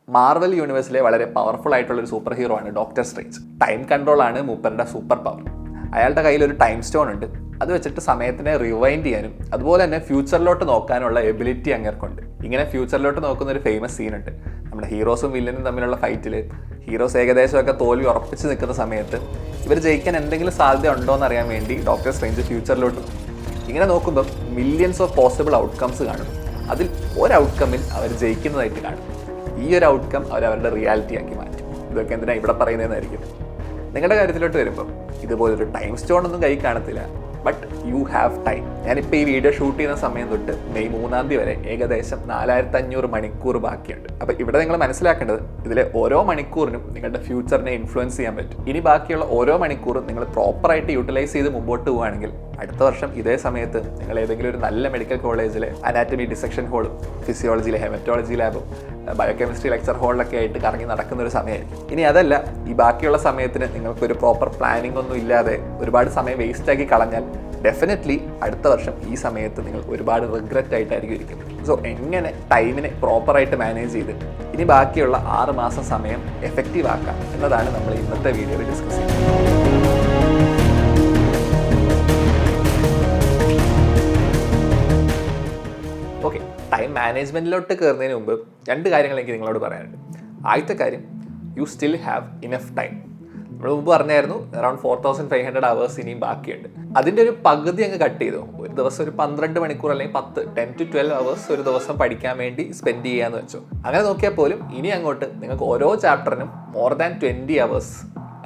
Marvel യൂണിവേഴ്സിലെ വളരെ powerful ആയിട്ടുള്ള ഒരു സൂപ്പർ ഹീറോ ആണ് ഡോക്ടർ സ്ട്രേഞ്ച്. ടൈം കൺട്രോൾ ആണ് മൂപ്പറുടെ സൂപ്പർ പവർ. അയാളുടെ കയ്യിൽ ഒരു ടൈം സ്റ്റോൺ ഉണ്ട്. അത് വെച്ചിട്ട് സമയത്തിനെ റിവൈൻഡ് ചെയ്യാനും അതുപോലെ തന്നെ ഫ്യൂച്ചറിലോട്ട് നോക്കാനുള്ള എബിലിറ്റി അങ്ങേർക്കുണ്ട്. ഇങ്ങനെ ഫ്യൂച്ചറിലോട്ട് നോക്കുന്ന ഒരു ഫേമസ് സീനുണ്ട്. നമ്മുടെ ഹീറോസും വില്ലനും തമ്മിലുള്ള ഫൈറ്റിൽ ഹീറോസ് ഏകദേശമൊക്കെ തോൽവി ഉറപ്പിച്ച് നിൽക്കുന്ന സമയത്ത് ഇവർ ജയിക്കാൻ എന്തെങ്കിലും സാധ്യത ഉണ്ടോ എന്ന് അറിയാൻ വേണ്ടി ഡോക്ടർ സ്ട്രേഞ്ച് ഫ്യൂച്ചറിലോട്ട് നോക്കും. ഇങ്ങനെ നോക്കുമ്പം മില്യൺസ് ഓഫ് പോസിബിൾ ഔട്ട്കംസ് കാണും. അതിൽ ഒരു ഔട്ട്കമ്മിൽ അവർ ജയിക്കുന്നതായിട്ട് കാണും. ഈ ഒരു ഔട്ട്കം അവരുടെ റിയാലിറ്റി ആക്കി മാറ്റും. ഇതൊക്കെ എന്തിനാണ് ഇവിടെ പറയുന്നതെന്നായിരിക്കും. നിങ്ങളുടെ കാര്യത്തിലോട്ട് വരുമ്പം ഇതുപോലൊരു ടൈം സ്റ്റോൺ ഒന്നും കൈ കാണത്തില്ല, ബട്ട് യു ഹാവ് ടൈം. ഞാനിപ്പോൾ ഈ വീഡിയോ ഷൂട്ട് ചെയ്യുന്ന സമയം തൊട്ട് മെയ് 3 വരെ ഏകദേശം 4500 മണിക്കൂർ ബാക്കിയുണ്ട്. അപ്പോൾ ഇവിടെ നിങ്ങൾ മനസ്സിലാക്കേണ്ടത് ഇതിലെ ഓരോ മണിക്കൂറിനും നിങ്ങളുടെ ഫ്യൂച്ചറിനെ ഇൻഫ്ലുവൻസ് ചെയ്യാൻ പറ്റും. ഇനി ബാക്കിയുള്ള ഓരോ മണിക്കൂറും നിങ്ങൾ പ്രോപ്പറായിട്ട് യൂട്ടിലൈസ് ചെയ്ത് മുമ്പോട്ട് പോവുകയാണെങ്കിൽ അടുത്ത വർഷം ഇതേ സമയത്ത് നിങ്ങൾ ഏതെങ്കിലും ഒരു നല്ല മെഡിക്കൽ കോളേജിലെ അനാറ്റമി ഡിസെക്ഷൻ ഹോളും ഫിസിയോളജിയിലെ ഹെമറ്റോളജി ലാബും ബയോകെമിസ്ട്രി ലെക്ചർ ഹോളിലൊക്കെ ആയിട്ട് കറങ്ങി നടക്കുന്ന ഒരു സമയമായിരിക്കും. ഇനി അതല്ല, ഈ ബാക്കിയുള്ള സമയത്തിന് നിങ്ങൾക്കൊരു പ്രോപ്പർ പ്ലാനിംഗ് ഒന്നും ഇല്ലാതെ ഒരുപാട് സമയം വേസ്റ്റാക്കി കളഞ്ഞാൽ ഡെഫിനറ്റ്ലി അടുത്ത വർഷം ഈ സമയത്ത് നിങ്ങൾ ഒരുപാട് റിഗ്രറ്റ് ആയിട്ടായിരിക്കും ഇരിക്കുന്നത്. സോ എങ്ങനെ ടൈമിനെ പ്രോപ്പറായിട്ട് മാനേജ് ചെയ്ത് ഇനി ബാക്കിയുള്ള 6 മാസം സമയം എഫക്റ്റീവ് ആക്കാം എന്നതാണ് നമ്മൾ ഇന്നത്തെ വീഡിയോയിൽ ഡിസ്കസ് ചെയ്യുന്നത്. ഓക്കെ, ടൈം മാനേജ്മെൻറ്റിലോട്ട് കയറുന്നതിന് മുമ്പ് 2 കാര്യങ്ങൾ എനിക്ക് നിങ്ങളോട് പറയാനുണ്ട്. ആദ്യത്തെ കാര്യം, you still have enough time. നമ്മൾ മുമ്പ് പറഞ്ഞായിരുന്നു അറൗണ്ട് 4500 hours ഇനിയും ബാക്കിയുണ്ട്. അതിൻ്റെ ഒരു പകുതി അങ്ങ് കട്ട് ചെയ്തു. ഒരു ദിവസം ഒരു 12 മണിക്കൂർ അല്ലെങ്കിൽ 10 to 12 hours ഒരു ദിവസം പഠിക്കാൻ വേണ്ടി സ്പെൻഡ് ചെയ്യാന്ന് വെച്ചോ. അങ്ങനെ നോക്കിയാൽ പോലും ഇനി അങ്ങോട്ട് നിങ്ങൾക്ക് ഓരോ ചാപ്റ്ററിനും മോർ ദാൻ 20 hours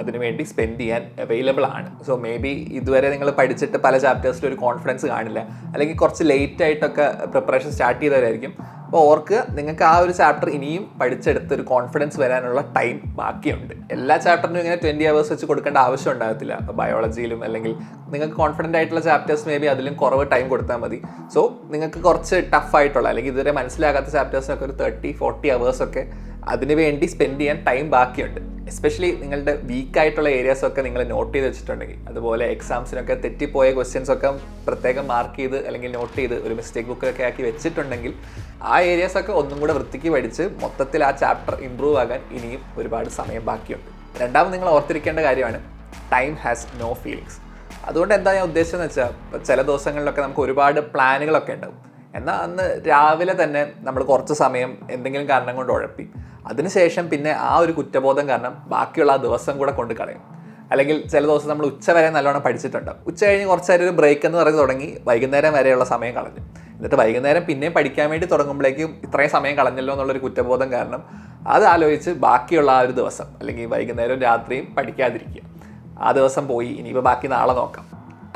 അതിനുവേണ്ടി സ്പെൻഡ് ചെയ്യാൻ അവൈലബിൾ ആണ്. സോ മേ ബി ഇതുവരെ നിങ്ങൾ പഠിച്ചിട്ട് പല ചാപ്റ്റേഴ്സിലും ഒരു കോൺഫിഡൻസ് കാണില്ല, അല്ലെങ്കിൽ കുറച്ച് ലേറ്റ് ആയിട്ടൊക്കെ പ്രിപ്പറേഷൻ സ്റ്റാർട്ട് ചെയ്തവരായിരിക്കും. അപ്പോൾ ഓർക്ക് നിങ്ങൾക്ക് ആ ഒരു ചാപ്റ്റർ ഇനിയും പഠിച്ചെടുത്ത് ഒരു കോൺഫിഡൻസ് വരാനുള്ള ടൈം ബാക്കിയുണ്ട്. എല്ലാ ചാപ്റ്ററിനും ഇങ്ങനെ 20 hours വെച്ച് കൊടുക്കേണ്ട ആവശ്യം ഉണ്ടാകത്തില്ല. അപ്പോൾ ബയോളജിയിലും അല്ലെങ്കിൽ നിങ്ങൾക്ക് കോൺഫിഡൻ്റ് ആയിട്ടുള്ള ചാപ്റ്റേഴ്സ് മേ ബി അതിലും കുറവ് ടൈം കൊടുത്താൽ മതി. സോ നിങ്ങൾക്ക് കുറച്ച് ടഫ് ആയിട്ടുള്ള അല്ലെങ്കിൽ ഇതുവരെ മനസ്സിലാകാത്ത ചാപ്റ്റേഴ്സിനൊക്കെ ഒരു 30-40 hours ഒക്കെ അതിന് വേണ്ടി സ്പെൻഡ് ചെയ്യാൻ ടൈം ബാക്കിയുണ്ട്. എസ്പെഷ്യലി നിങ്ങളുടെ വീക്കായിട്ടുള്ള ഏരിയാസൊക്കെ നിങ്ങൾ നോട്ട് ചെയ്ത് വെച്ചിട്ടുണ്ടെങ്കിൽ, അതുപോലെ എക്സാംസിനൊക്കെ തെറ്റിപ്പോയ ക്വസ്റ്റ്യൻസ് ഒക്കെ പ്രത്യേകം മാർക്ക് ചെയ്ത് അല്ലെങ്കിൽ നോട്ട് ചെയ്ത് ഒരു മിസ്റ്റേക്ക് ബുക്കിലൊക്കെ ആക്കി വെച്ചിട്ടുണ്ടെങ്കിൽ ആ ഏരിയാസൊക്കെ ഒന്നും കൂടെ വൃത്തിക്ക് പഠിച്ച് മൊത്തത്തിൽ ആ ചാപ്റ്റർ ഇമ്പ്രൂവ് ആകാൻ ഇനിയും ഒരുപാട് സമയം ബാക്കിയുണ്ട്. രണ്ടാമത് നിങ്ങൾ ഓർത്തിരിക്കേണ്ട കാര്യമാണ്, ടൈം ഹാസ് നോ ഫീലിങ്സ്. അതുകൊണ്ട് എന്താ ഞാൻ ഉദ്ദേശിച്ചതെന്ന് വെച്ചാൽ, ചില ദിവസങ്ങളിലൊക്കെ നമുക്ക് ഒരുപാട് പ്ലാനുകളൊക്കെ ഉണ്ടാവും. എന്നാൽ അന്ന് രാവിലെ തന്നെ നമ്മൾ കുറച്ച് സമയം എന്തെങ്കിലും കാരണം കൊണ്ട് ഉഴപ്പി, അതിനുശേഷം പിന്നെ ആ ഒരു കുറ്റബോധം കാരണം ബാക്കിയുള്ള ആ ദിവസം കൂടെ കൊണ്ട് കളയും. അല്ലെങ്കിൽ ചില ദിവസം നമ്മൾ ഉച്ച വരെ നല്ലോണം പഠിച്ചിട്ടുണ്ടാവും, ഉച്ച കഴിഞ്ഞ് കുറച്ച് നേരം ഒരു ബ്രേക്ക് എന്ന് പറഞ്ഞ് തുടങ്ങി വൈകുന്നേരം വരെയുള്ള സമയം കളഞ്ഞു. എന്നിട്ട് വൈകുന്നേരം പിന്നെയും പഠിക്കാൻ വേണ്ടി തുടങ്ങുമ്പോഴേക്കും ഇത്രയും സമയം കളഞ്ഞല്ലോ എന്നുള്ളൊരു കുറ്റബോധം കാരണം അത് ആലോചിച്ച് ബാക്കിയുള്ള ആ ഒരു ദിവസം അല്ലെങ്കിൽ വൈകുന്നേരവും രാത്രിയും പഠിക്കാതിരിക്കുക. ആ ദിവസം പോയി, ഇനിയിപ്പോൾ ബാക്കി നാളെ നോക്കാം,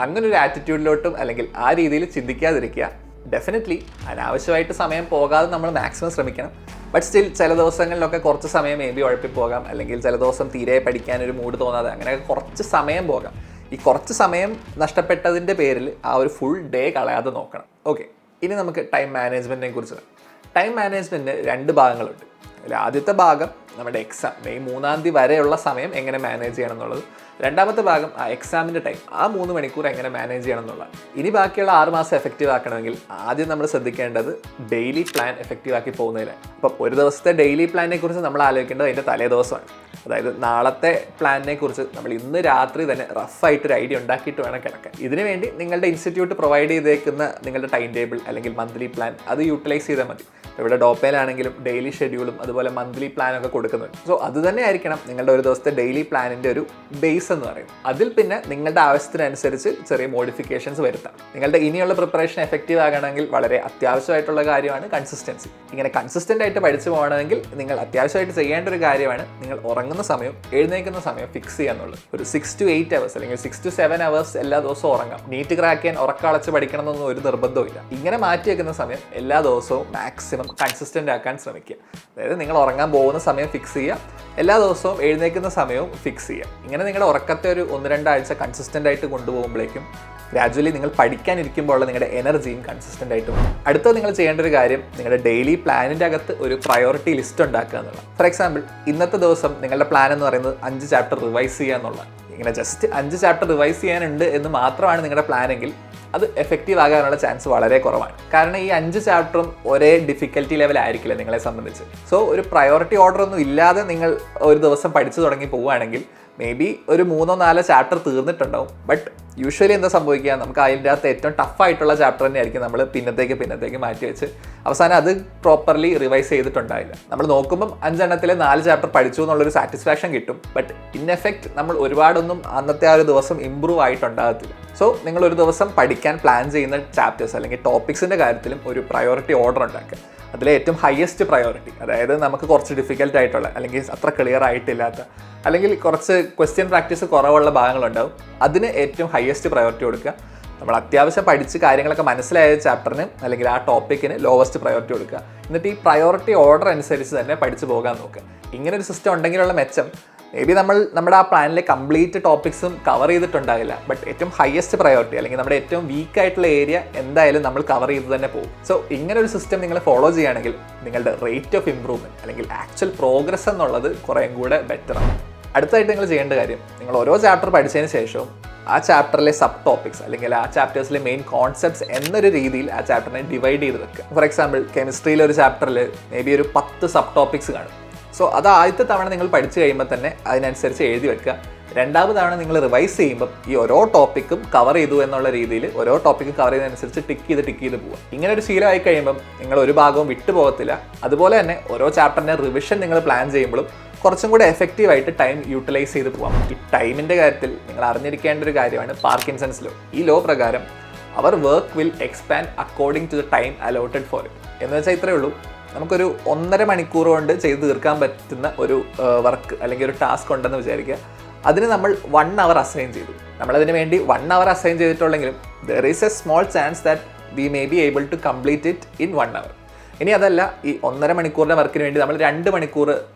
അങ്ങനെ ഒരു ആറ്റിറ്റ്യൂഡിലോട്ടും അല്ലെങ്കിൽ ആ രീതിയിൽ ചിന്തിക്കാതിരിക്കുക. ഡെഫിനറ്റ്ലി അനാവശ്യമായിട്ട് സമയം പോകാതെ നമ്മൾ മാക്സിമം ശ്രമിക്കണം. ബട്ട് സ്റ്റിൽ ചില ദിവസങ്ങളിലൊക്കെ കുറച്ച് സമയം മേ ബി ഉഴപ്പിപ്പോകാം, അല്ലെങ്കിൽ ചില ദിവസം തീരെ പഠിക്കാനൊരു മൂഡ് തോന്നാതെ അങ്ങനെയൊക്കെ കുറച്ച് സമയം പോകാം. ഈ കുറച്ച് സമയം നഷ്ടപ്പെട്ടതിൻ്റെ പേരിൽ ആ ഒരു ഫുൾ ഡേ കളയാതെ നോക്കണം. ഓക്കെ, ഇനി നമുക്ക് ടൈം മാനേജ്മെൻറ്റിനെ കുറിച്ച് പറയാം. ടൈം മാനേജ്മെൻറ്റിന് 2 ഭാഗങ്ങളുണ്ട്. അതിൽ ആദ്യത്തെ ഭാഗം നമ്മുടെ എക്സാം മെയ് 3 വരെയുള്ള സമയം എങ്ങനെ മാനേജ് ചെയ്യണം എന്നുള്ളത്. രണ്ടാമത്തെ ഭാഗം ആ എക്സാമിൻ്റെ ടൈം, ആ 3 മണിക്കൂർ എങ്ങനെ മാനേജ് ചെയ്യണം എന്നുള്ളത്. ഇനി ബാക്കിയുള്ള 6 മാസം എഫക്റ്റീവ് ആക്കണമെങ്കിൽ ആദ്യം നമ്മൾ ശ്രദ്ധിക്കേണ്ടത് ഡെയിലി പ്ലാൻ എഫക്റ്റീവ് ആക്കി പോകുന്നതിലാണ്. അപ്പം ഒരു ദിവസത്തെ ഡെയിലി പ്ലാനിനെ കുറിച്ച് നമ്മൾ ആലോചിക്കേണ്ടത് അതിൻ്റെ തലേ ദിവസമാണ്. അതായത് നാളത്തെ പ്ലാനിനെ കുറിച്ച് നമ്മൾ ഇന്ന് രാത്രി തന്നെ റഫായിട്ടൊരു ഐഡിയ ഉണ്ടാക്കിയിട്ട് വേണം കിടക്കാൻ. ഇതിനു വേണ്ടി നിങ്ങളുടെ ഇൻസ്റ്റിറ്റ്യൂട്ട് പ്രൊവൈഡ് ചെയ്തേക്കുന്ന നിങ്ങളുടെ ടൈം ടേബിൾ അല്ലെങ്കിൽ മന്ത്ലി പ്ലാൻ അത് യൂട്ടിലൈസ് ചെയ്താൽ മതി. ഇവിടെ ഡോപ്പയിലാണെങ്കിലും ഡെയിലി ഷെഡ്യൂളും അതുപോലെ മന്ത്ലി പ്ലാനൊക്കെ കൊടുക്കുന്നുണ്ട്. സോ അത് തന്നെ ആയിരിക്കണം നിങ്ങളുടെ ഒരു ദിവസത്തെ ഡെയിലി പ്ലാനിൻ്റെ ഒരു ബേസ് എന്ന് പറയുന്നത്. അതിൽ പിന്നെ നിങ്ങളുടെ ആവശ്യത്തിനനുസരിച്ച് ചെറിയ മോഡിഫിക്കേഷൻസ് വരുത്താം. നിങ്ങളുടെ ഇനിയുള്ള പ്രിപ്പറേഷൻ എഫക്റ്റീവ് ആകണമെങ്കിൽ വളരെ അത്യാവശ്യമായിട്ടുള്ള കാര്യമാണ് കൺസിസ്റ്റൻസി. ഇങ്ങനെ കൺസിസ്റ്റൻ്റ് ആയിട്ട് പഠിച്ചു പോകണമെങ്കിൽ നിങ്ങൾ അത്യാവശ്യമായിട്ട് ചെയ്യേണ്ട ഒരു കാര്യമാണ് നിങ്ങൾ ഉറങ്ങുന്ന സമയം എഴുന്നേൽക്കുന്ന സമയം ഫിക്സ് ചെയ്യുക എന്നുള്ളത്. ഒരു 6 to 8 hours അല്ലെങ്കിൽ 6 to 7 hours എല്ലാ ദിവസവും ഉറങ്ങാം. നീറ്റ് ക്രാക്ക് ചെയ്യാൻ ഉറക്കളച്ച് പഠിക്കണം എന്നൊന്നും ഒരു നിർബന്ധമില്ല. ഇങ്ങനെ മാറ്റി വെക്കുന്ന സമയം എല്ലാ ദിവസവും മാക്സിമം കൺസിസ്റ്റൻ്റ് ആക്കാൻ ശ്രമിക്കുക. അതായത് നിങ്ങൾ ഉറങ്ങാൻ പോകുന്ന സമയം ഫിക്സ് ചെയ്യുക, എല്ലാ ദിവസവും എഴുന്നേൽക്കുന്ന സമയവും ഫിക്സ് ചെയ്യുക. ഇങ്ങനെ നിങ്ങളുടെ ഉറക്കത്തെ ഒരു 1-2 ആഴ്ച കൺസിസ്റ്റൻ്റ് ആയിട്ട് കൊണ്ടുപോകുമ്പോഴേക്കും ഗ്രാജുവലി നിങ്ങൾ പഠിക്കാനിരിക്കുമ്പോൾ നിങ്ങളുടെ എനർജിയും കൺസിസ്റ്റൻ്റ് ആയിട്ട് പോകും. അടുത്തത് നിങ്ങൾ ചെയ്യേണ്ട ഒരു കാര്യം, നിങ്ങളുടെ ഡെയിലി പ്ലാനിൻ്റെ അകത്ത് ഒരു പ്രയോറിറ്റി ലിസ്റ്റ് ഉണ്ടാക്കുക എന്നുള്ളത്. ഫോർ എക്സാമ്പിൾ, ഇന്നത്തെ ദിവസം നിങ്ങളുടെ പ്ലാൻ എന്ന് പറയുന്നത് 5 ചാപ്റ്റർ റിവൈസ് ചെയ്യുക എന്നുള്ളത്. ഇങ്ങനെ ജസ്റ്റ് 5 ചാപ്റ്റർ റിവൈസ് ചെയ്യാനുണ്ട് എന്ന് മാത്രമാണ് നിങ്ങളുടെ പ്ലാനെങ്കിൽ അത് എഫക്റ്റീവ് ആകാനുള്ള ചാൻസ് വളരെ കുറവാണ്. കാരണം ഈ 5 ചാപ്റ്ററും ഒരേ ഡിഫിക്കൽറ്റി ലെവൽ ആയിരിക്കില്ല നിങ്ങളെ സംബന്ധിച്ച്. സോ ഒരു പ്രയോറിറ്റി ഓർഡർ ഒന്നും ഇല്ലാതെ നിങ്ങൾ ഒരു ദിവസം പഠിച്ചു തുടങ്ങി പോവുകയാണെങ്കിൽ മേ ബി ഒരു 3-4 ചാപ്റ്റർ തീർന്നിട്ടുണ്ടാവും. ബട്ട് യൂഷ്വലി എന്താ സംഭവിക്കുക, നമുക്ക് അതിൻ്റെ അകത്ത് ഏറ്റവും ടഫായിട്ടുള്ള ചാപ്റ്റർ തന്നെയായിരിക്കും നമ്മൾ പിന്നത്തേക്ക് മാറ്റി വെച്ച് അവസാനം അത് പ്രോപ്പർലി റിവൈസ് ചെയ്തിട്ടുണ്ടാവില്ല. നമ്മൾ നോക്കുമ്പം 5 എണ്ണത്തിലെ 4 ചാപ്റ്റർ പഠിച്ചു എന്നുള്ളൊരു സാറ്റിസ്ഫാക്ഷൻ കിട്ടും. ബട്ട് ഇൻ എഫക്റ്റ് നമ്മൾ ഒരുപാടൊന്നും അന്നത്തെ ആ ഒരു ദിവസം ഇമ്പ്രൂവ് ആയിട്ടുണ്ടാകത്തില്ല. സോ നിങ്ങൾ ഒരു ദിവസം പഠിക്കാൻ പ്ലാൻ ചെയ്യുന്ന ചാപ്റ്റേഴ്സ് അല്ലെങ്കിൽ ടോപ്പിക്സിൻ്റെ കാര്യത്തിലും ഒരു പ്രയോറിറ്റി ഓർഡർ ഉണ്ടാക്കുക. അതിലെ ഏറ്റവും ഹയസ്റ്റ് പ്രയോറിറ്റി, അതായത് നമുക്ക് കുറച്ച് ഡിഫിക്കൽട്ട് ആയിട്ടുള്ള അല്ലെങ്കിൽ അത്ര ക്ലിയർ ആയിട്ടില്ലാത്ത അല്ലെങ്കിൽ കുറച്ച് ക്വസ്റ്റ്യൻ പ്രാക്ടീസ് കുറവുള്ള ഭാഗങ്ങളുണ്ടാവും, അതിന് ഏറ്റവും ഹയസ്റ്റ് പ്രയോറിറ്റി കൊടുക്കുക. നമ്മൾ അത്യാവശ്യം പഠിച്ച് കാര്യങ്ങളൊക്കെ മനസ്സിലായ ചാപ്റ്ററിന് അല്ലെങ്കിൽ ആ ടോപ്പിക്കിന് ലോവസ്റ്റ് പ്രയോറിറ്റി കൊടുക്കുക. എന്നിട്ട് ഈ പ്രയോറിറ്റി ഓർഡർ അനുസരിച്ച് തന്നെ പഠിച്ചു പോകാൻ നോക്കുക. ഇങ്ങനെ ഒരു സിസ്റ്റം ഉണ്ടെങ്കിലുള്ള മെച്ചം മേ ബി നമ്മുടെ ആ പ്ലാനിലെ കംപ്ലീറ്റ് ടോപ്പിക്സും കവർ ചെയ്തിട്ടുണ്ടാകില്ല. ബട്ട് ഏറ്റവും ഹയസ്റ്റ് പ്രയോറിറ്റി അല്ലെങ്കിൽ നമ്മുടെ ഏറ്റവും വീക്ക് ആയിട്ടുള്ള ഏരിയ എന്തായാലും നമ്മൾ കവർ ചെയ്ത് തന്നെ പോകും. സോ ഇങ്ങനെ ഒരു സിസ്റ്റം നിങ്ങൾ ഫോളോ ചെയ്യുകയാണെങ്കിൽ നിങ്ങളുടെ റേറ്റ് ഓഫ് ഇംപ്രൂവ്മെൻറ്റ് അല്ലെങ്കിൽ ആക്ച്വൽ പ്രോഗ്രസ് എന്നുള്ളത് കുറേയും കൂടെ ബെറ്ററാണ്. അടുത്തായിട്ട് നിങ്ങൾ ചെയ്യേണ്ട കാര്യം, നിങ്ങൾ ഓരോ ചാപ്റ്റർ പഠിച്ചതിന് ശേഷവും ആ ചാപ്റ്ററിലെ സബ് ടോപ്പിക്സ് അല്ലെങ്കിൽ ആ ചാപ്റ്റേഴ്സിലെ മെയിൻ കോൺസെപ്റ്റ്സ് എന്നൊരു രീതിയിൽ ആ ചാപ്റ്ററിനെ ഡിവൈഡ് ചെയ്ത് വെക്കുക. ഫോർ എക്സാമ്പിൾ കെമിസ്ട്രിയിലെ ഒരു ചാപ്റ്ററിൽ മേ ബി ഒരു 10 സബ് ടോപ്പിക്സ് കാണും. സോ അത് ആദ്യത്തെ തവണ നിങ്ങൾ പഠിച്ചു കഴിയുമ്പോൾ തന്നെ അതിനനുസരിച്ച് എഴുതി വെക്കുക. രണ്ടാമത് തവണ നിങ്ങൾ റിവൈസ് ചെയ്യുമ്പോൾ ഈ ഓരോ ടോപ്പിക്കും കവർ ചെയ്തു എന്നുള്ള രീതിയിൽ ഓരോ ടോപ്പിക്കും കവർ ചെയ്യുന്നതനുസരിച്ച് ടിക്ക് ചെയ്ത് പോവുക. ഇങ്ങനെ ഒരു ശീലമായി കഴിയുമ്പം നിങ്ങൾ ഒരു ഭാഗവും വിട്ടു പോകത്തില്ല. അതുപോലെ തന്നെ ഓരോ ചാപ്റ്ററിൻ്റെ റിവിഷൻ നിങ്ങൾ പ്ലാൻ ചെയ്യുമ്പോഴും കുറച്ചും കൂടെ എഫക്റ്റീവായിട്ട് ടൈം യൂട്ടിലൈസ് ചെയ്ത് പോകാം. ഈ ടൈമിൻ്റെ കാര്യത്തിൽ നിങ്ങൾ അറിഞ്ഞിരിക്കേണ്ട ഒരു കാര്യമാണ് പാർക്കിൻസൺസ് ലോ. ഈ ലോ പ്രകാരം അവർ work will expand according to the time allotted for it. എന്ന് വെച്ചാൽ ഇത്രയേ ഉള്ളൂ, നമുക്കൊരു 1.5 മണിക്കൂർ കൊണ്ട് ചെയ്ത് തീർക്കാൻ പറ്റുന്ന ഒരു വർക്ക് അല്ലെങ്കിൽ ഒരു ടാസ്ക് ഉണ്ടെന്ന് വിചാരിക്കുക. അതിന് നമ്മൾ 1 അവർ അസൈൻ ചെയ്തു. നമ്മളതിന് വേണ്ടി 1 അവർ അസൈൻ ചെയ്തിട്ടുള്ളെങ്കിലും there is a small chance that we may be able to complete it in 1 hour. ഇനി അതല്ല, ഈ 1.5 മണിക്കൂറിൻ്റെ വർക്കിന് വേണ്ടി നമ്മൾ 2 മണിക്കൂർ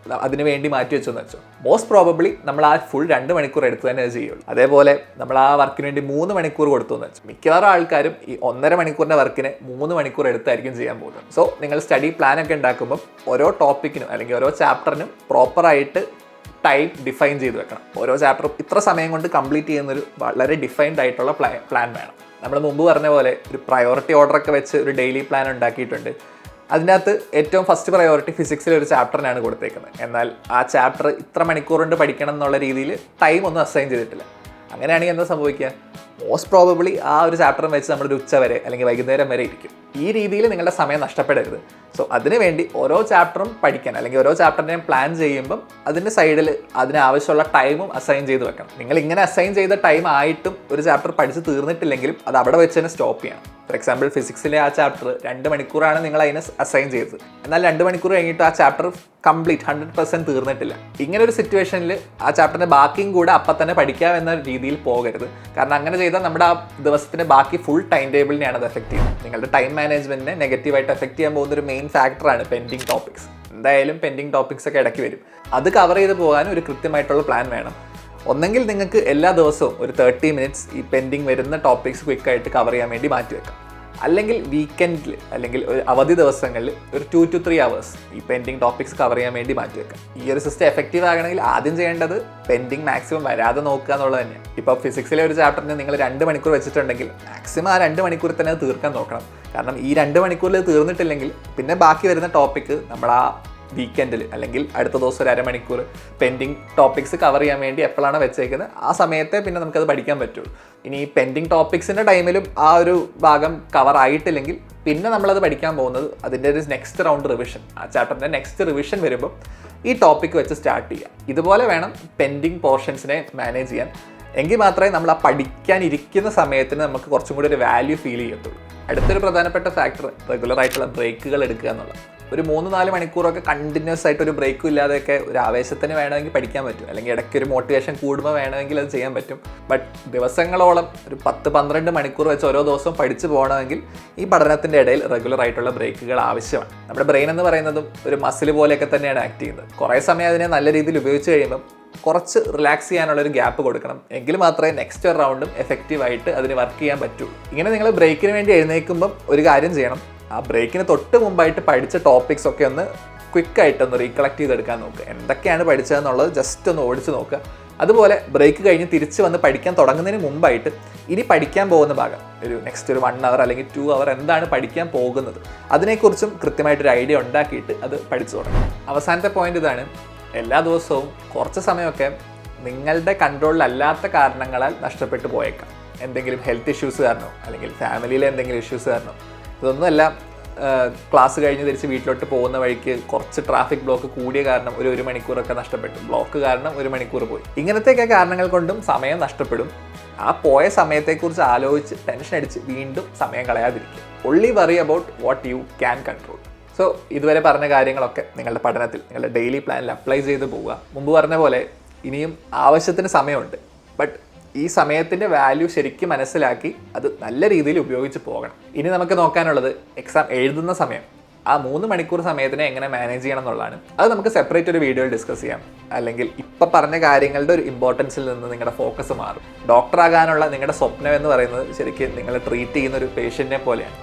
അതിന് വേണ്ടി മാറ്റി വെച്ചെന്ന് വെച്ചോ, മോസ്റ്റ് പ്രോബബ്ലി നമ്മൾ ആ ഫുൾ 2 മണിക്കൂർ എടുത്ത് തന്നെ ചെയ്യുള്ളൂ. അതേപോലെ നമ്മൾ ആ വർക്കിന് വേണ്ടി 3 മണിക്കൂർ കൊടുത്തു എന്ന് വെച്ചു, മിക്കവാറും ആൾക്കാരും ഈ 1.5 മണിക്കൂറിൻ്റെ വർക്കിന് 3 മണിക്കൂർ എടുത്തായിരിക്കും ചെയ്യാൻ പോകുന്നത്. സോ നിങ്ങൾ സ്റ്റഡി പ്ലാനൊക്കെ ഉണ്ടാക്കുമ്പോൾ ഓരോ ടോപ്പിക്കിനും അല്ലെങ്കിൽ ഓരോ ചാപ്റ്ററിനും പ്രോപ്പറായിട്ട് ടൈം ഡിഫൈൻ ചെയ്ത് വെക്കണം. ഓരോ ചാപ്റ്ററും ഇത്ര സമയം കൊണ്ട് കംപ്ലീറ്റ് ചെയ്യുന്നൊരു വളരെ ഡിഫൈൻഡ് ആയിട്ടുള്ള പ്ലാൻ വേണം. നമ്മൾ മുമ്പ് പറഞ്ഞ പോലെ ഒരു പ്രയോറിറ്റി ഓർഡറൊക്കെ വെച്ച് ഒരു ഡെയിലി പ്ലാൻ ഉണ്ടാക്കിയിട്ടുണ്ട്. അതിനകത്ത് ഏറ്റവും ഫസ്റ്റ് പ്രയോറിറ്റി ഫിസിക്സിലെ ഒരു ചാപ്റ്ററിനാണ് കൊടുത്തേക്കുന്നത്. എന്നാൽ ആ ചാപ്റ്റർ ഇത്ര മണിക്കൂർ കൊണ്ട് പഠിക്കണം എന്നുള്ള രീതിയിൽ ടൈം ഒന്നും അസൈൻ ചെയ്തിട്ടില്ല. അങ്ങനെയാണെങ്കിൽ എന്താ സംഭവിക്കുക, മോസ്റ്റ് പ്രോബബ്ലി ആ ഒരു ചാപ്റ്ററും വെച്ച് നമ്മളൊരു ഉച്ച വരെ അല്ലെങ്കിൽ വൈകുന്നേരം വരെ ഇരിക്കും. ഈ രീതിയിൽ നിങ്ങളുടെ സമയം നഷ്ടപ്പെടരുത്. സോ അതിനുവേണ്ടി ഓരോ ചാപ്റ്ററും പഠിക്കാൻ അല്ലെങ്കിൽ ഓരോ ചാപ്റ്ററിനെയും പ്ലാൻ ചെയ്യുമ്പം അതിൻ്റെ സൈഡിൽ അതിനാവശ്യമുള്ള ടൈമും അസൈൻ ചെയ്ത് വെക്കണം. നിങ്ങൾ ഇങ്ങനെ അസൈൻ ചെയ്ത ടൈം ആയിട്ടും ഒരു ചാപ്റ്റർ പഠിച്ച് തീർന്നിട്ടില്ലെങ്കിലും അത് അവിടെ വെച്ച് തന്നെ സ്റ്റോപ്പ് ചെയ്യണം. ഫോർ എക്സാമ്പിൾ ഫിസിക്സിലെ ആ ചാപ്റ്റർ 2 മണിക്കൂറാണ് നിങ്ങൾ അതിനെ അസൈൻ ചെയ്തത്. എന്നാൽ 2 മണിക്കൂർ കഴിഞ്ഞിട്ട് ആ ചാപ്റ്റർ കംപ്ലീറ്റ് 100% തീർന്നിട്ടില്ല. ഇങ്ങനെ ഒരു സിറ്റുവേഷനിൽ ആ ചാപ്റ്ററിൻ്റെ ബാക്കിയും കൂടെ അപ്പം തന്നെ പഠിക്കാം എന്ന രീതിയിൽ പോകരുത്. കാരണം അങ്ങനെ ചെയ്താൽ നമ്മുടെ ആ ദിവസത്തിൻ്റെ ബാക്കി ഫുൾ ടൈം ടേബിളിനെയാണ് അത് എഫക്റ്റ് ചെയ്യുന്നത്. നിങ്ങളുടെ ടൈം മാനേജ്മെൻറ്റിനെ നെഗറ്റീവായിട്ട് എഫക്റ്റ് ചെയ്യാൻ പോകുന്ന ഒരു മെയിൻ ഫാക്ടറാണ് പെൻഡിങ് ടോപ്പിക്സ്. എന്തായാലും പെൻഡിങ് ടോപ്പിക്സ് ഒക്കെ ഇടയ്ക്ക് വരും. അത് കവർ ചെയ്ത് പോകാൻ ഒരു കൃത്യമായിട്ടുള്ള പ്ലാൻ വേണം. ഒന്നെങ്കിൽ നിങ്ങൾക്ക് എല്ലാ ദിവസവും ഒരു 30 മിനിറ്റ്സ് ഈ പെൻഡിങ് വരുന്ന ടോപ്പിക്സ് ക്വിക്കായിട്ട് കവർ ചെയ്യാൻ വേണ്ടി മാറ്റി വെക്കാം. അല്ലെങ്കിൽ വീക്കെൻഡിൽ അല്ലെങ്കിൽ ഒരു അവധി ദിവസങ്ങളിൽ ഒരു 2 to 3 hours ഈ പെൻഡിങ് ടോപ്പിക്സ് കവർ ചെയ്യാൻ വേണ്ടി മാറ്റി വെക്കാം. ഈ ഒരു സിസ്റ്റം എഫക്റ്റീവ് ആകണമെങ്കിൽ ആദ്യം ചെയ്യേണ്ടത് പെൻഡിങ് മാക്സിമം വരാതെ നോക്കുക എന്നുള്ളത് തന്നെയാണ്. ഇപ്പോൾ ഫിസിക്സിലെ ഒരു ചാപ്റ്ററിന് നിങ്ങൾ 2 മണിക്കൂർ വെച്ചിട്ടുണ്ടെങ്കിൽ മാക്സിമം ആ 2 മണിക്കൂറിൽ തന്നെ തീർക്കാൻ നോക്കണം. കാരണം ഈ 2 മണിക്കൂറിൽ തീർന്നിട്ടില്ലെങ്കിൽ പിന്നെ ബാക്കി വരുന്ന ടോപ്പിക്ക് നമ്മൾ ആ വീക്കെൻഡിൽ അല്ലെങ്കിൽ അടുത്ത ദിവസം ഒരു 1/2 മണിക്കൂർ പെൻഡിങ് ടോപ്പിക്സ് കവർ ചെയ്യാൻ വേണ്ടി എപ്പോഴാണ് വെച്ചേക്കുന്നത് ആ സമയത്തെ പിന്നെ നമുക്കത് പഠിക്കാൻ പറ്റുള്ളൂ. ഇനി പെൻഡിങ് ടോപ്പിക്സിൻ്റെ ടൈമിലും ആ ഒരു ഭാഗം കവർ ആയിട്ടില്ലെങ്കിൽ പിന്നെ നമ്മളത് പഠിക്കാൻ പോകുന്നത് അതിൻ്റെ ഒരു നെക്സ്റ്റ് റൗണ്ട് റിവിഷൻ, ആ ചാപ്റ്ററിൻ്റെ നെക്സ്റ്റ് റിവിഷൻ വരുമ്പോൾ ഈ ടോപ്പിക്ക് വെച്ച് സ്റ്റാർട്ട് ചെയ്യുക. ഇതുപോലെ വേണം പെൻഡിങ് പോർഷൻസിനെ മാനേജ് ചെയ്യാൻ. എങ്കിൽ മാത്രമേ നമ്മൾ ആ പഠിക്കാനിരിക്കുന്ന സമയത്തിന് നമുക്ക് കുറച്ചും കൂടി ഒരു വാല്യൂ ഫീൽ ചെയ്യത്തുള്ളൂ. അടുത്തൊരു പ്രധാനപ്പെട്ട ഫാക്ടർ റെഗുലറായിട്ടുള്ള ബ്രേക്കുകൾ എടുക്കുക എന്നുള്ളത്. ഒരു 3-4 മണിക്കൂറൊക്കെ കണ്ടിന്യൂസ് ആയിട്ട് ഒരു ബ്രേക്കും ഇല്ലാതെയൊക്കെ ഒരു ആവേശത്തിന് വേണമെങ്കിൽ പഠിക്കാൻ പറ്റും, അല്ലെങ്കിൽ ഇടയ്ക്ക് ഒരു മോട്ടിവേഷൻ കൂടുമ്പോൾ വേണമെങ്കിൽ അത് ചെയ്യാൻ പറ്റും. ബട്ട് ദിവസങ്ങളോളം ഒരു 10-12 മണിക്കൂർ വെച്ച് ഓരോ ദിവസവും പഠിച്ചു പോകണമെങ്കിൽ ഈ പഠനത്തിൻ്റെ ഇടയിൽ റെഗുലർ ആയിട്ടുള്ള ബ്രേക്കുകൾ ആവശ്യമാണ്. നമ്മുടെ ബ്രെയിൻ എന്ന് പറയുന്നതും ഒരു മസിൽ പോലെയൊക്കെ തന്നെയാണ് ആക്ട് ചെയ്യുന്നത്. കുറേ സമയം അതിനെ നല്ല രീതിയിൽ ഉപയോഗിച്ച് കഴിയുമ്പം കുറച്ച് റിലാക്സ് ചെയ്യാനുള്ളൊരു ഗ്യാപ്പ് കൊടുക്കണം. എങ്കിൽ മാത്രമേ നെക്സ്റ്റ് റൗണ്ടും എഫക്റ്റീവായിട്ട് അതിന് വർക്ക് ചെയ്യാൻ പറ്റുള്ളൂ. ഇങ്ങനെ നിങ്ങൾ ബ്രേക്കിന് വേണ്ടി എഴുന്നേൽക്കുമ്പം ഒരു കാര്യം ചെയ്യണം, ആ ബ്രേക്കിന് തൊട്ട് മുമ്പായിട്ട് പഠിച്ച ടോപ്പിക്സ് ഒക്കെ ഒന്ന് ക്വിക്കായിട്ടൊന്ന് റീകളക്ട് ചെയ്തെടുക്കാൻ നോക്കുക. എന്തൊക്കെയാണ് പഠിച്ചതെന്നുള്ളത് ജസ്റ്റ് ഒന്ന് ഓടിച്ച് നോക്കുക. അതുപോലെ ബ്രേക്ക് കഴിഞ്ഞ് തിരിച്ച് വന്ന് പഠിക്കാൻ തുടങ്ങുന്നതിന് മുമ്പായിട്ട് ഇനി പഠിക്കാൻ പോകുന്ന ഭാഗം നെക്സ്റ്റ് ഒരു 1 hour അല്ലെങ്കിൽ 2 hour എന്താണ് പഠിക്കാൻ പോകുന്നത് അതിനെക്കുറിച്ചും കൃത്യമായിട്ടൊരു ഐഡിയ ഉണ്ടാക്കിയിട്ട് അത് പഠിച്ചു തുടങ്ങും. അവസാനത്തെ പോയിന്റ് ഇതാണ്, എല്ലാ ദിവസവും കുറച്ച് സമയമൊക്കെ നിങ്ങളുടെ കൺട്രോളിലല്ലാത്ത കാരണങ്ങളാൽ നഷ്ടപ്പെട്ടു പോയേക്കാം. എന്തെങ്കിലും ഹെൽത്ത് ഇഷ്യൂസ് കാരണോ അല്ലെങ്കിൽ ഫാമിലിയിലെ എന്തെങ്കിലും ഇഷ്യൂസ് കാരണോ. ഇതൊന്നുമല്ല, ക്ലാസ് കഴിഞ്ഞ് തിരിച്ച് വീട്ടിലോട്ട് പോകുന്ന വഴിക്ക് കുറച്ച് ട്രാഫിക് ബ്ലോക്ക് കൂടിയ കാരണം ഒരു മണിക്കൂറൊക്കെ നഷ്ടപ്പെട്ടു, ബ്ലോക്ക് കാരണം 1 മണിക്കൂർ പോയി. ഇങ്ങനത്തെയൊക്കെ കാരണങ്ങൾ കൊണ്ടും സമയം നഷ്ടപ്പെടും. ആ പോയ സമയത്തെക്കുറിച്ച് ആലോചിച്ച് ടെൻഷൻ അടിച്ച് വീണ്ടും സമയം കളയാതിരിക്കുക. Only worry about what you can control. So ഇതുവരെ പറഞ്ഞ കാര്യങ്ങളൊക്കെ നിങ്ങളുടെ പഠനത്തിൽ നിങ്ങളുടെ ഡെയിലി പ്ലാനിൽ അപ്ലൈ ചെയ്ത് പോവുക. മുമ്പ് പറഞ്ഞ പോലെ ഇനിയും ആവശ്യത്തിന് സമയമുണ്ട്, ബട്ട് ഈ സമയത്തിൻ്റെ വാല്യൂ ശരിക്കും മനസ്സിലാക്കി അത് നല്ല രീതിയിൽ ഉപയോഗിച്ച് പോകണം. ഇനി നമുക്ക് നോക്കാനുള്ളത് എക്സാം എഴുതുന്ന സമയം. ആ 3 മണിക്കൂർ സമയത്തിനെ എങ്ങനെ മാനേജ് ചെയ്യണം എന്നുള്ളതാണ്. അത് നമുക്ക് സെപ്പറേറ്റ് ഒരു വീഡിയോയിൽ ഡിസ്കസ് ചെയ്യാം. അല്ലെങ്കിൽ ഇപ്പം പറഞ്ഞ കാര്യങ്ങളുടെ ഒരു ഇമ്പോർട്ടൻസിൽ നിന്ന് നിങ്ങളുടെ ഫോക്കസ് മാറും. ഡോക്ടറാകാനുള്ള നിങ്ങളുടെ സ്വപ്നം എന്ന് പറയുന്നത് ശരിക്കും നിങ്ങൾ ട്രീറ്റ് ചെയ്യുന്ന ഒരു പേഷ്യൻറ്റിനെ പോലെയാണ്.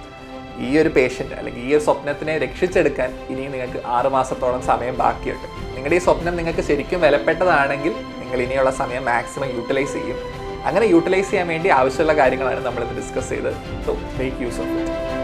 ഈ ഒരു പേഷ്യൻ്റ് അല്ലെങ്കിൽ ഈ ഒരു സ്വപ്നത്തിനെ രക്ഷിച്ചെടുക്കാൻ ഇനിയും നിങ്ങൾക്ക് 6 മാസത്തോളം സമയം ബാക്കിയുണ്ട്. നിങ്ങളുടെ ഈ സ്വപ്നം നിങ്ങൾക്ക് ശരിക്കും വിലപ്പെട്ടതാണെങ്കിൽ നിങ്ങൾ ഇനിയുള്ള സമയം മാക്സിമം യൂട്ടിലൈസ് ചെയ്യും. അങ്ങനെ യൂട്ടിലൈസ് ചെയ്യാൻ വേണ്ടി ആവശ്യമുള്ള കാര്യങ്ങളാണ് നമ്മളിത് ഡിസ്കസ് ചെയ്തത്. So make use of it.